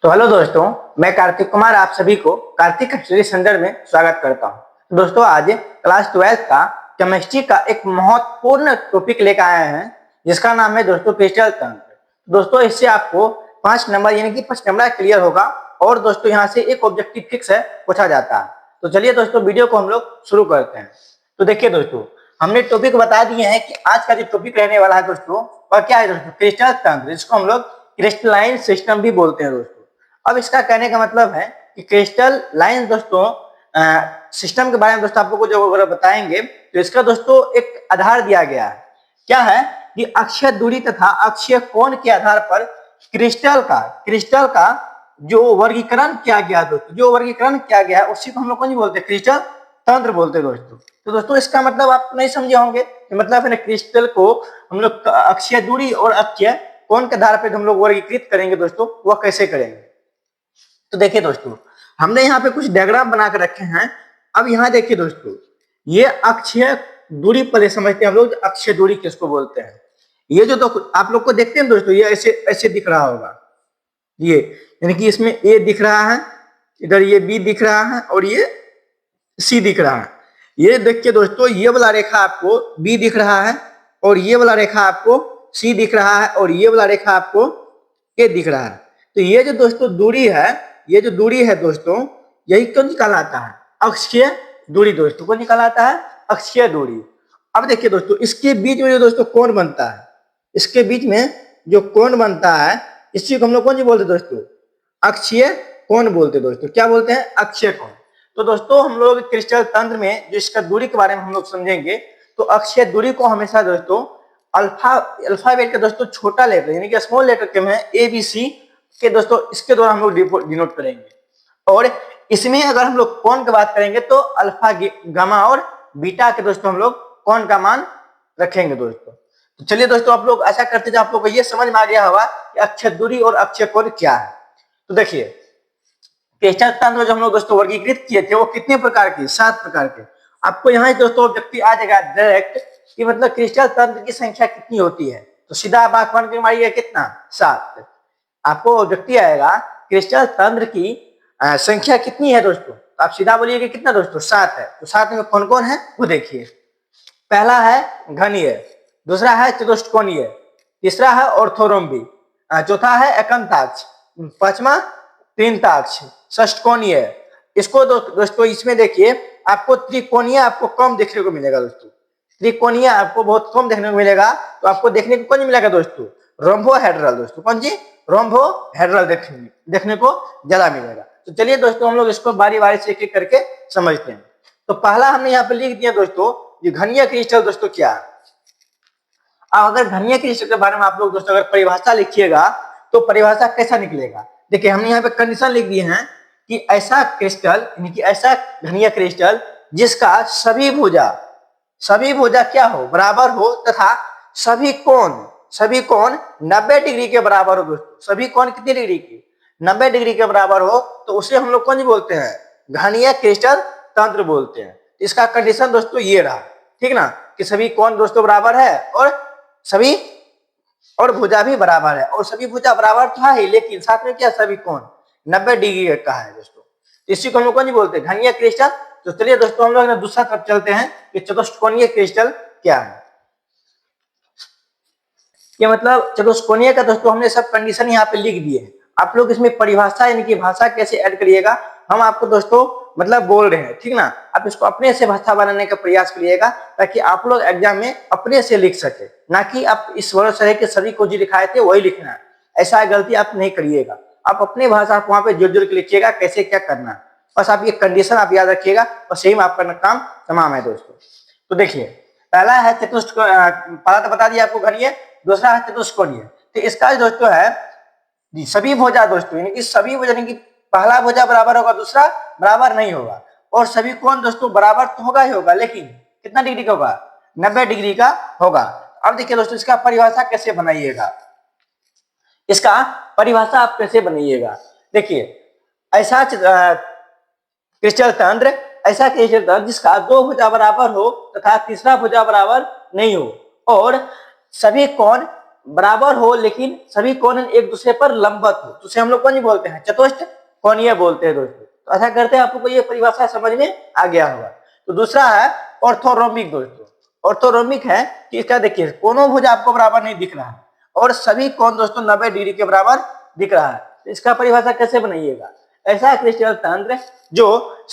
तो हेलो दोस्तों, मैं कार्तिक कुमार आप सभी को कार्तिक स्टडी सेंटर में स्वागत करता हूं। दोस्तों, आज क्लास 12 का केमिस्ट्री का एक महत्वपूर्ण टॉपिक लेकर आए हैं जिसका नाम है दोस्तों क्रिस्टल तंत्र। दोस्तों, इससे आपको 5 नंबर यानी कि 5 नंबर क्लियर होगा और दोस्तों यहाँ से एक ऑब्जेक्टिव फिक्स है पूछा जाता है। तो चलिए दोस्तों, वीडियो को हम लोग शुरू करते हैं। तो देखिए दोस्तों, हमने टॉपिक बता दिए हैं कि आज का जो टॉपिक रहने वाला है दोस्तों वह क्या है दोस्तों, क्रिस्टल तंत्र, जिसको हम लोग क्रिस्टलाइन सिस्टम भी बोलते हैं दोस्तों। अब इसका कहने का मतलब है कि क्रिस्टल लाइन दोस्तों सिस्टम के बारे में दोस्तों आप लोगों को जो बताएंगे तो इसका दोस्तों एक आधार दिया गया है। क्या है कि अक्षीय दूरी तथा अक्षीय कोण के आधार पर क्रिस्टल का जो वर्गीकरण किया गया दोस्तों, जो वर्गीकरण किया गया है उसी को हम लोग कौन बोलते हैं, क्रिस्टल तंत्र बोलते हैं दोस्तों। तो दोस्तों इसका मतलब आप नहीं समझे होंगे कि मतलब है क्रिस्टल को हम लोग अक्षीय दूरी और अक्षीय कोण के आधार पर हम लोग वर्गीकृत करेंगे दोस्तों, वह कैसे करेंगे। तो देखिए दोस्तों, हमने यहाँ पे कुछ डायग्राम बना कर रखे हैं। अब यहाँ देखिए दोस्तों, ये अक्षीय दूरी पहले समझते हैं हम लोग, अक्षीय दूरी किसको बोलते हैं। ये जो तो आप लोग को देखते हैं दोस्तों, ये ऐसे ऐसे दिख रहा होगा, ये यानी कि इसमें ए दिख रहा है, इधर ये बी दिख रहा है और ये सी दिख रहा है। ये देखिए दोस्तों, ये वाला रेखा आपको बी दिख रहा है और ये वाला रेखा आपको सी दिख रहा है और ये वाला रेखा आपको ए दिख रहा है। तो ये जो दोस्तों दूरी है, ये जो दूरी है दोस्तों, यही क्यों निकाला आता है, अक्षीय दूरी दोस्तों को निकाला आता है, अक्षीय दूरी। अब देखिए दोस्तों, इसके बीच में जो दोस्तों कोण बनता है, इसके बीच में जो कोण बनता है इसी को हम लोग कौन सी बोलते दोस्तों, अक्षीय कोण बोलते दोस्तों। क्या बोलते हैं, अक्षीय कोण। तो दोस्तों हम लोग क्रिस्टल तंत्र में जो इसका दूरी के बारे में हम लोग समझेंगे तो अक्षीय दूरी को हमेशा दोस्तों अल्फाबेट का दोस्तों छोटा लेटर यानी कि स्मॉल लेटर के में ABC के दोस्तों इसके द्वारा हम लोग डिनोट करेंगे। और इसमें अगर हम लोग कोण की बात करेंगे तो अल्फा, गामा और बीटा के दोस्तों हम लोग कोण का मान रखेंगे दोस्तों। तो चलिए दोस्तों, आप लोग ऐसा करते हैं, आप लोग को ये समझ में आ गया होगा कि अक्षीय दूरी और अक्षीय कोण क्या है। तो देखिए, क्रिस्टल तंत्र जो हम लोग दोस्तों वर्गीकृत किए थे वो कितने प्रकार के, 7 प्रकार के। आपको यहाँ दोस्तों व्यक्ति आ जाएगा डायरेक्ट कि मतलब क्रिस्टल तंत्र की संख्या कितनी होती है, तो सीधा आप आंख बंद कर मारिएगा कितना, 7। आपको व्यक्ति आएगा क्रिस्टल तंत्र की संख्या कितनी है दोस्तों, तो आप सीधा बोलिएगा कितना दोस्तों, 7 है। तो 7 में कौन कौन है वो देखिए। पहला है घनीय, दूसरा है चतुष्कोणीय, तीसरा है ऑर्थोरोम्बी, चौथा है एकंताक्ष, पांचवा तीनताक्ष, षष्टकोणीय। इसको दोस्तों इसमें देखिए आपको त्रिकोणीय आपको कम देखने को मिलेगा दोस्तों, त्रिकोणीय आपको बहुत कम देखने को मिलेगा। तो आपको देखने को कौन मिलेगा दोस्तों, रोम्बोहेड्रल दोस्तों, कौन जी, रोम्बोहेड्रल देखने को ज्यादा मिलेगा। तो चलिए दोस्तों हम लोग इसको बारी बारी से एक एक करके समझते हैं। तो पहला हमने यहाँ पे लिख दिया दोस्तों ये घनीय क्रिस्टल दोस्तों क्या है। अब अगर घनीय क्रिस्टल के बारे में आप लोग दोस्तों अगर परिभाषा लिखिएगा तो परिभाषा कैसा निकलेगा, देखिए हमने यहाँ पे कंडीशन लिख दिए हैं कि ऐसा क्रिस्टल यानी कि ऐसा घनीय क्रिस्टल जिसका सभी भुजा क्या हो, बराबर हो तथा सभी कोण 90 डिग्री के बराबर हो दोस्तों। सभी कोण कितनी डिग्री की, 90 डिग्री के बराबर हो तो उसे हम लोग कौन बोलते हैं, घनीय क्रिस्टल तंत्र बोलते हैं। इसका कंडीशन दोस्तों ये रहा, ठीक ना, कि सभी कोण दोस्तों बराबर है और भुजा भी बराबर है, और सभी भुजा बराबर था ही लेकिन साथ में क्या, सभी कोण 90 डिग्री का है दोस्तों। इसी को हम लोग कौन बोलते हैं, घनीय क्रिस्टल। तो चलिए दोस्तों हम लोग दूसरा तरफ चलते हैं कि चतुष्कोणीय क्रिस्टल क्या है। ये मतलब चतुष्कोणीय का दोस्तों हमने सब कंडीशन यहाँ पे लिख दिए हैं। आप लोग इसमें परिभाषा यानी कि भाषा कैसे ऐड करिएगा हम आपको दोस्तों मतलब बोल रहे हैं, ठीक ना। आप इसको अपने से भाषा बनाने का प्रयास करिएगा ताकि आप लोग एग्जाम में अपने से लिख सके, ना कि आप इस भरोसे है कि सभी को जो लिखाए थे वही लिखना है। ऐसा गलती आप नहीं करिएगा, आप अपनी भाषा वहां पे जोड़ जोड़ के लिखिएगा कैसे क्या करना है। बस आप ये कंडीशन आप याद रखिएगा और सही में आपका काम तमाम है दोस्तों। तो देखिए पहला है पहला तो बता दिया आपको घनीय, दूसरा है चतुष्कोणीय। तो इसका दोस्तों है सभी भुजा दोस्तों यानी कि सभी भुजा यानी कि पहला भुजा बराबर होगा दूसरा बराबर नहीं होगा, और सभी कोण दोस्तों बराबर तो होगा ही होगा लेकिन कितना डिग्री का होगा, 90 डिग्री का होगा। अब देखिए दोस्तों इसका परिभाषा कैसे बनाइएगा, इसका परिभाषा आप कैसे बनाइएगा। देखिए ऐसा क्रिस्टल तंत्र जिसका 2 भुजा बराबर हो तथा तीसरा भुजा बराबर नहीं हो और सभी कोण बराबर हो लेकिन सभी कोण एक दूसरे पर लंबवत हो, तो उसे हम लोग कौन बोलते हैं, चतुष्कोणीय बोलते हैं दोस्तों। तो ऐसा करते हैं, आप लोग को ये परिभाषा समझ में आ गया होगा। तो दूसरा है ऑर्थोरोम्बिक दोस्तों। ऑर्थोरोम्बिक है कि इसका देखिए कोनों भुज आपको बराबर नहीं दिख रहा है और सभी कोण दोस्तों 90 डिग्री के बराबर दिख रहा है। तो इसका परिभाषा कैसे बनाइएगा, ऐसा क्रिस्टल तंत्र जो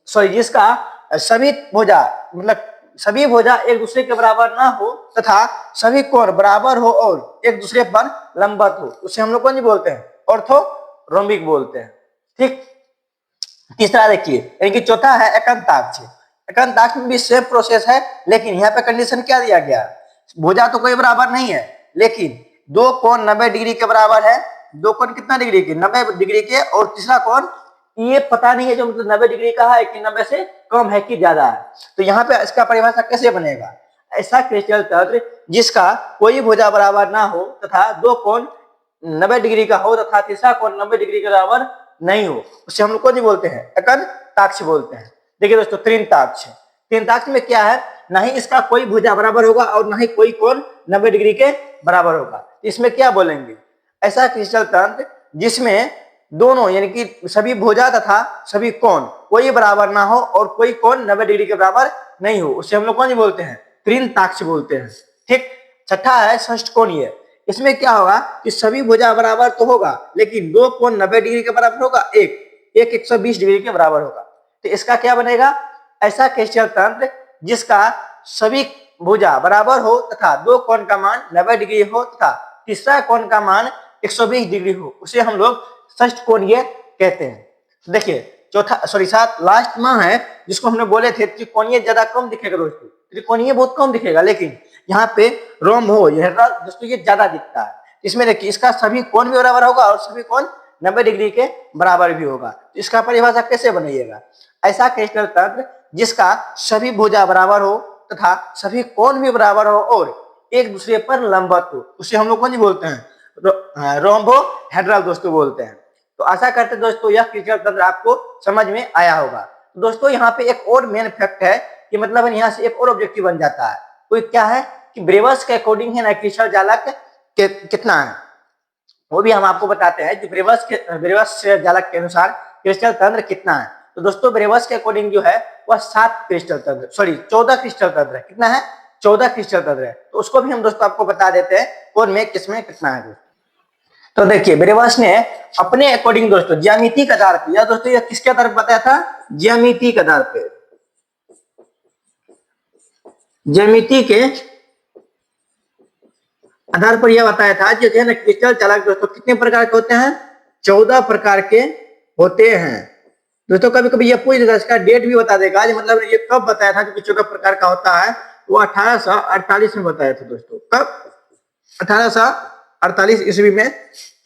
जिसका सभी भुजा मतलब सभी भुजा एक दूसरे के बराबर ना हो तथा सभी कोण बराबर हो और एक दूसरे पर लंबवत हो, उसे हम लोग कौन बोलते हैं, ऑर्थोरोम्बिक बोलते हैं। ठीक, तीसरा देखिए यानी कि चौथा है एकंताक्ष। एकंताक्ष में भी सेम प्रोसेस है, लेकिन यहाँ पे कंडीशन क्या दिया गया, भुजा तो कोई बराबर नहीं है लेकिन दो कोण 90 डिग्री के बराबर है। दो कोण कितना डिग्री के, 90 डिग्री के, और तीसरा कोण ये पता नहीं है जो मतलब 90 डिग्री का है कि 90 से कम है कि ज्यादा है। तो यहाँ पे इसका परिभाषा कैसे बनेगा, ऐसा क्रिस्टल तंत्र जिसका कोई भुजा बराबर ना हो तथा दो कोण 90 डिग्री का हो तथा तीसरा कोण 90 डिग्री के बराबर नहीं हो, उसे हम लोग कौन बोलते हैं, एकंताक्ष बोलते हैं। देखिए दोस्तों त्रिंताक्ष, त्रिंताक्ष में क्या है, ना ही इसका कोई भुजा बराबर होगा और ना ही कोई कोण 90 डिग्री के बराबर होगा। इसमें क्या बोलेंगे, ऐसा क्रिस्टल तंत्र जिसमें दोनों यानी कि सभी भुजा तथा सभी कोण कोई बराबर ना हो और कोई कोण 90 डिग्री के बराबर नहीं हो, उसे हम लोग कौन बोलते हैं, त्रिंताक्ष बोलते हैं। ठीक, छठा है षष्ठकोणीय। इसमें क्या होगा कि सभी भुजा बराबर तो होगा लेकिन दो कोण 90 डिग्री के बराबर होगा, एक 120 डिग्री के बराबर होगा। तो इसका क्या बनेगा, ऐसा क्रिस्टल तंत्र जिसका सभी भुजा बराबर हो तथा दो कोण का मान 90 डिग्री हो तथा तीसरा कोण का मान 120 डिग्री हो, उसे हम लोग षष्ठकोणीय कहते हैं। देखिए चौथा सात लास्ट में है जिसको हमने बोले थे त्रिकोणीय ज्यादा कम दिखेगा दोस्तों, त्रिकोणीय बहुत कम दिखेगा लेकिन यहाँ पे रोम हो दोस्तों ये ज्यादा दिखता है। इसमें देखिए इसका सभी कोण भी बराबर होगा और सभी कोण 90 डिग्री के बराबर भी होगा। तो इसका परिभाषा कैसे बनाइएगा, ऐसा क्रिस्टल तंत्र जिसका सभी भुजा बराबर हो तथा सभी कोण भी बराबर हो और एक दूसरे पर लंबवत हो, उसे हम लोग कौन बोलते हैं, रोम्बोहेड्रल दोस्तों बोलते हैं। तो आशा करते दोस्तों यह क्रिस्टल तंत्र आपको समझ में आया होगा। दोस्तों यहाँ पे एक और मेन फैक्ट है कि मतलब यहाँ से एक और ऑब्जेक्टिव बन जाता है, वो क्या है कि ब्रेवर्स के अकॉर्डिंग है ना क्रिस्टल जालक कितना है, वो भी हम आपको बताते हैं कि ब्रेवर्स जालक के अनुसार क्रिस्टल तंत्र कितना है। तो दोस्तों ब्रेवर्स के अकॉर्डिंग जो है वह 7 क्रिस्टल तंत्र 14 क्रिस्टल तंत्र है। कितना है, 14 क्रिस्टल तंत्र है। तो उसको भी हम दोस्तों आपको बता देते हैं कौन में किसमें कितना है। तो देखिए ब्रेवर्स ने अपने अकॉर्डिंग दोस्तों ज्यामिति के आधार पर, या दोस्तों यह किसके आधार पर बताया था, ज्यामिति के आधार पर, ज्यामिति के आधार पर यह बताया था जो है ना क्रिस्टल चालक दोस्तों कितने प्रकार के होते हैं, 14 प्रकार के होते हैं। दोस्तों कभी कभी यह पूछ देगा, इसका डेट भी बता देगा, मतलब ये कब बताया था कि 14 प्रकार का होता है, वो 1848 में बताया था दोस्तों। कब, 1848 ईस्वी में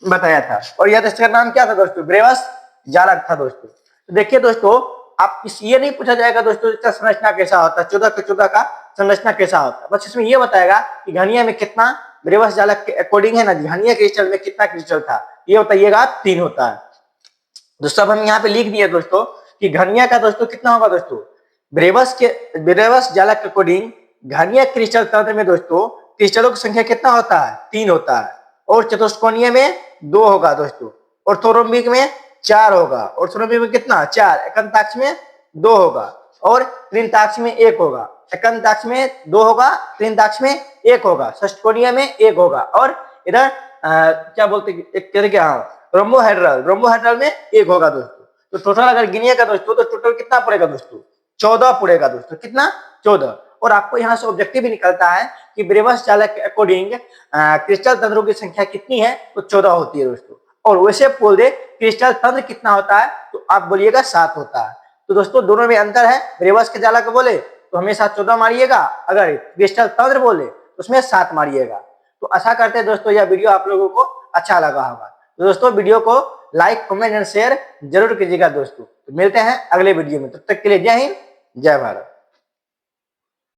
बताया था। और यह इसका नाम क्या था दोस्तों, ब्रेवर्स जालक था दोस्तों। तो देखिए दोस्तों आप ये नहीं पूछा जाएगा दोस्तों इसका संरचना कैसा होता है, 14 का संरचना कैसा होता है, बस इसमें यह बताएगा कि घनिया में कितना, ब्रेवर्स जालक के अकॉर्डिंग है ना घनिया क्रिस्टल में कितना क्रिस्टल था, ये बताइएगा 3 होता है दोस्तों। अब हम यहाँ पे लिख दिए दोस्तों कि घनिया का दोस्तों कितना होगा दोस्तों, ब्रेवर्स जालक के अकॉर्डिंग घनिया क्रिस्टल तंत्र में दोस्तों क्रिस्टलों की संख्या कितना होता है, 3 होता है। और चतुष्कोणीय में 2 होगा दोस्तों, ऑर्थोरोम्बिक में 4 होगा, ऑर्थोरोम्बिक में कितना 4, एकंताक्ष में 2 होगा और त्रिंताक्ष में 1 होगा, एकंताक्ष में 2 होगा, त्रिंताक्ष में 1 होगा, षष्ठकोणीय में 1 होगा और इधर क्या बोलते क्या रोम्बोहेड्रल में 1 होगा दोस्तों। तो टोटल अगर गिनिएगा दोस्तों तो टोटल कितना पड़ेगा दोस्तों, 14 पड़ेगा दोस्तों, कितना 14। और आपको यहाँ से ऑब्जेक्टिव भी निकलता है कि ब्रेवर्स जालक के अकॉर्डिंग क्रिस्टल तंत्रों की संख्या कितनी है, तो 14 होती है दोस्तों। और वैसे बोल दे क्रिस्टल तंत्र कितना होता है तो आप बोलिएगा 7 होता है। तो दोस्तों दोनों में अंतर है, ब्रेवर्स के जालक बोले तो हमेशा 14 मारिएगा, अगर क्रिस्टल तंत्र बोले तो उसमें 7 मारिएगा। तो आशा करते हैं दोस्तों यह वीडियो आप लोगों को अच्छा लगा होगा। तो दोस्तों वीडियो को लाइक कमेंट एंड शेयर जरूर कीजिएगा दोस्तों। तो मिलते हैं अगले वीडियो में, तब तक के लिए जय हिंद जय भारत।